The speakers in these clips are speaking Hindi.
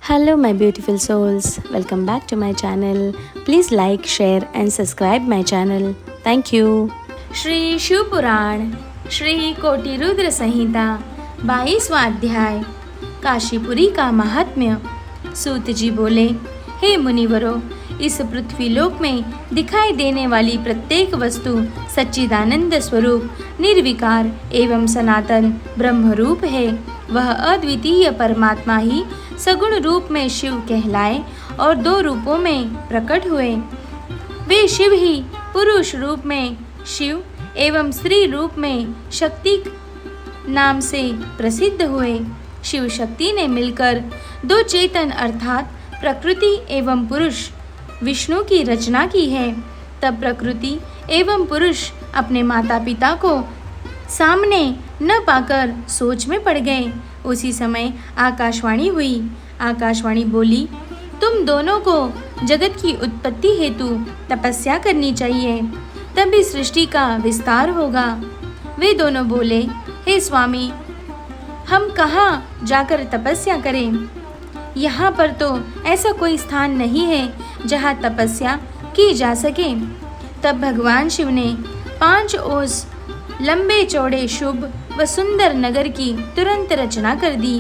Hello, my beautiful souls. Welcome back to my channel. Please like, share, and subscribe my channel. Thank you. Shri Shiv पुराण श्री कोटि रुद्र संहिता 22वां अध्याय काशीपुरी का महात्म्य। सूत जी बोले, हे मुनिवरों, इस पृथ्वी लोक में दिखाई देने वाली प्रत्येक वस्तु सच्चिदानंद स्वरूप निर्विकार एवं सनातन ब्रह्म रूप है। वह अद्वितीय परमात्मा ही सगुण रूप में शिव कहलाए और दो रूपों में प्रकट हुए। वे शिव ही पुरुष रूप में शिव एवं स्त्री रूप में शक्ति नाम से प्रसिद्ध हुए। शिव शक्ति ने मिलकर दो चेतन अर्थात प्रकृति एवं पुरुष विष्णु की रचना की है। तब प्रकृति एवं पुरुष अपने माता पिता को सामने न पाकर सोच में पड़ गए। उसी समय आकाशवाणी हुई। आकाशवाणी बोली, तुम दोनों को जगत की उत्पत्ति हेतु तपस्या करनी चाहिए, तभी सृष्टि का विस्तार होगा। वे दोनों बोले, हे स्वामी, हम कहाँ जाकर तपस्या करें? यहाँ पर तो ऐसा कोई स्थान नहीं है जहाँ तपस्या की जा सके। तब भगवान शिव ने 5 ओस लंबे चौड़े शुभ व सुंदर नगर की तुरंत रचना कर दी।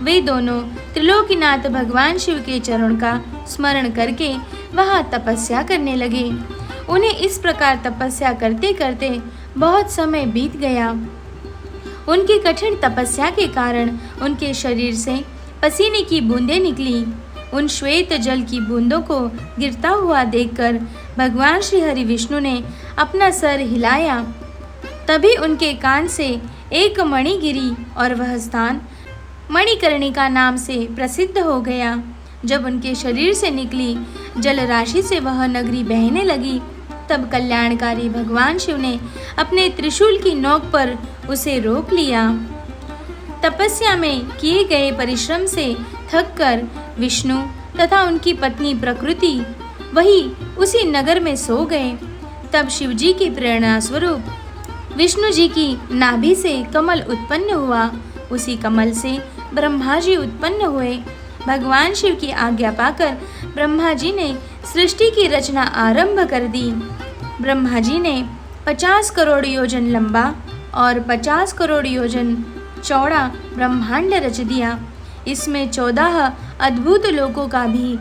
वे दोनों त्रिलोकीनाथ भगवान शिव के चरण का स्मरण करके वहाँ तपस्या करने लगे। उन्हें इस प्रकार तपस्या करते करते बहुत समय बीत गया। उनकी कठिन तपस्या के कारण उनके शरीर से पसीने की बूंदें निकली। उन श्वेत जल की बूंदों को गिरता हुआ देखकर भगवान श्री हरि विष्णु ने अपना सर हिलाया। तभी उनके कान से एक मणि गिरी और वह स्थान मणिकर्णिका नाम से प्रसिद्ध हो गया। जब उनके शरीर से निकली जल राशि से वह नगरी बहने लगी, तब कल्याणकारी भगवान शिव ने अपने त्रिशूल की नोक पर उसे रोक लिया। तपस्या में किए गए परिश्रम से थककर विष्णु तथा उनकी पत्नी प्रकृति वही उसी नगर में सो गए। तब शिव जी की प्रेरणा स्वरूप विष्णु जी की नाभि से कमल उत्पन्न हुआ। उसी कमल से ब्रह्मा जी उत्पन्न हुए। भगवान शिव की आज्ञा पाकर ब्रह्मा जी ने सृष्टि की रचना आरंभ कर दी। ब्रह्मा जी ने 50 करोड़ योजन लंबा और 50 करोड़ योजन चौड़ा ब्रह्मांड रच दिया। इसमें 14 अद्भुत लोकों का भी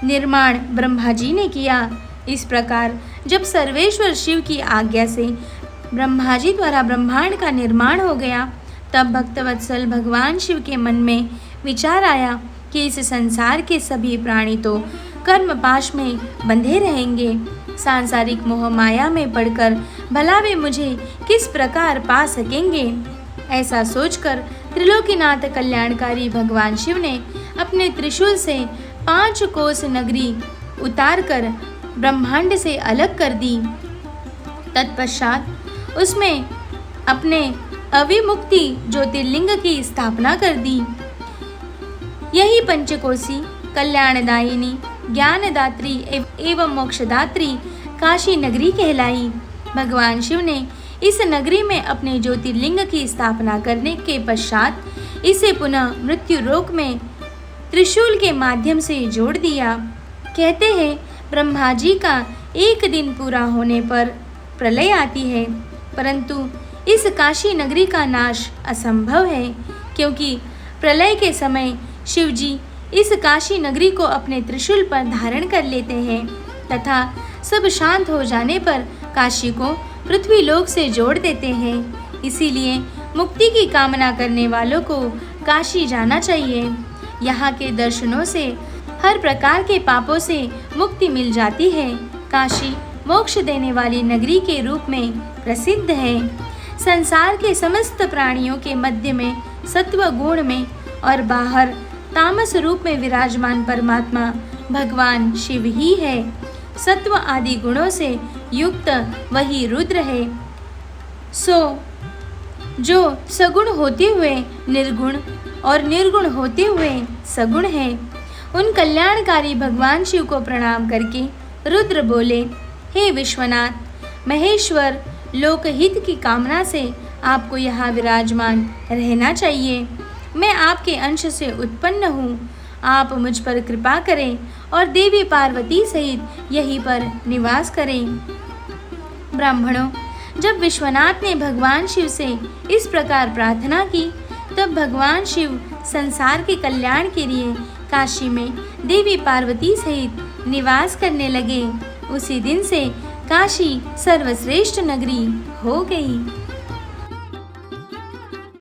निर्माण ब्रह्मा जी ने किया। इस प्रकार जब सर्वेश्वर शिव की आज्ञा से ब्रह्मा जी द्वारा ब्रह्मांड का निर्माण हो गया, तब भक्तवत्सल भगवान शिव के मन में विचार आया कि इस संसार के सभी प्राणी तो कर्म पाश में बंधे रहेंगे। सांसारिक मोह माया में पड़कर भला वे मुझे किस प्रकार पा सकेंगे। ऐसा सोचकर त्रिलोकीनाथ कल्याणकारी भगवान शिव ने अपने त्रिशूल से 5 कोस नगरी उतारकर ब्रह्मांड से अलग कर दी। तत्पश्चात उसमें अपने अविमुक्ति ज्योतिर्लिंग की स्थापना कर दी। यही पंचकोशी कल्याणदायिनी ज्ञानदात्री एवं मोक्षदात्री काशी नगरी कहलाई। भगवान शिव ने इस नगरी में अपने ज्योतिर्लिंग की स्थापना करने के पश्चात इसे पुनः मृत्यु लोक में त्रिशूल के माध्यम से जोड़ दिया। कहते हैं ब्रह्मा जी का एक दिन पूरा होने पर प्रलय आती है, परंतु इस काशी नगरी का नाश असंभव है, क्योंकि प्रलय के समय शिव जी इस काशी नगरी को अपने त्रिशूल पर धारण कर लेते हैं तथा सब शांत हो जाने पर काशी को पृथ्वी लोक से जोड़ देते हैं। इसीलिए मुक्ति की कामना करने वालों को काशी जाना चाहिए। यहाँ के दर्शनों से हर प्रकार के पापों से मुक्ति मिल जाती है। काशी मोक्ष देने वाली नगरी के रूप में प्रसिद्ध है। संसार के समस्त प्राणियों के मध्य में सत्व गुण में और बाहर तामस रूप में विराजमान परमात्मा भगवान शिव ही है। सत्व आदि गुणों से युक्त वही रुद्र है। सो जो सगुण होते हुए निर्गुण और निर्गुण होते हुए सगुण है। उन कल्याणकारी भगवान शिव को प्रणाम करके रुद्र बोले, हे विश्वनाथ महेश्वर, लोकहित की कामना से आपको यहाँ विराजमान रहना चाहिए। मैं आपके अंश से उत्पन्न हूँ। आप मुझ पर कृपा करें और देवी पार्वती सहित यहीं पर निवास करें। ब्राह्मणों, जब विश्वनाथ ने भगवान शिव से इस प्रकार प्रार्थना की, तब भगवान शिव संसार के कल्याण के लिए काशी में देवी पार्वती सहित निवास करने लगे। उसी दिन से काशी सर्वश्रेष्ठ नगरी हो गई।